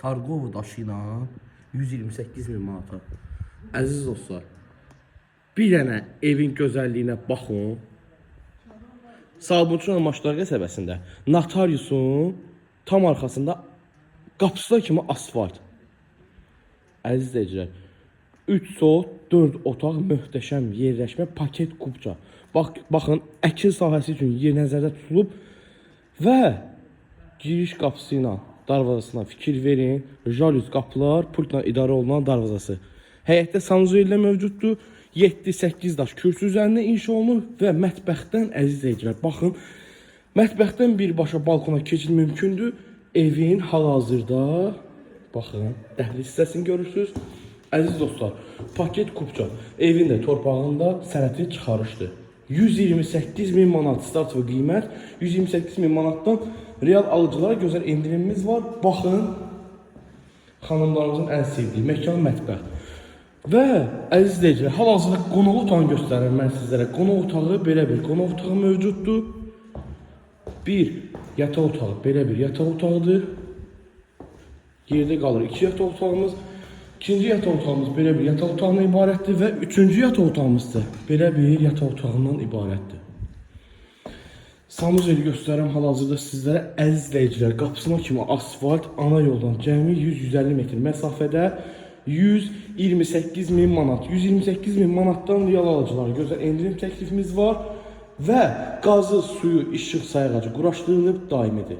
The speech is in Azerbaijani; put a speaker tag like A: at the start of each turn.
A: Karqov daşı ilə 128 min manata. Əziz dostlar, bir dənə evin gözəlliyinə baxın. Sabunçu Maşlar qəsəbəsində notariusun tam arxasında qapısına kimi asfalt. Əziz izləyicilər, 3 sot, 4 otaq, möhtəşəm yerləşmə, paket kubca. Baxın, əkin sahəsi üçün yer nəzərdə tutulub və giriş qapısı ilə darvazasına fikir verin. Jalüz qapılar, pultla idarə olunan darvazası. Həyətdə sanuzeli mövcuddur. 7-8 daş kürsü üzərində inşa olunub və mətbəxdən əziz izləyicilər, baxın, mətbəxdən birbaşa balkona keçid mümkündür. Evin hal-hazırda, baxın, dəhliz hissəsini görürsünüz. Əziz dostlar, paket kubca, evin də torpağında sənəti çıxarışdır. 128 min manat start və qiymət, 128 min manatdan real alıcılara gözəl endirimimiz var. Baxın, xanımlarımızın ən sevdiyi məkan mətbəx. Və əziz izləyicilər, hal-hazırda qonaq otağını göstərirəm mən sizlərə. Qonaq otağı belə bir qonaq otağı mövcuddur. Bir yataq otağı belə bir yataq otağıdır. Yerdə qalır 2 yataq otağımız. İkinci yataq otağımız belə bir yataq otağından ibarətdir və üçüncü yataq otağımız da belə bir yataq otağından ibarətdir. Sanuzeli göstərirəm hal-hazırda sizlərə. Əziz izləyicilər, qapısına kimi asfalt, ana yoldan cəmi 100-150 metr məsafədə 128 min manat. 128 min manatdan real alıcılara gözəl endirim təklifimiz var və qazı, suyu, işıq sayğacı quraşdırılıb daimidir.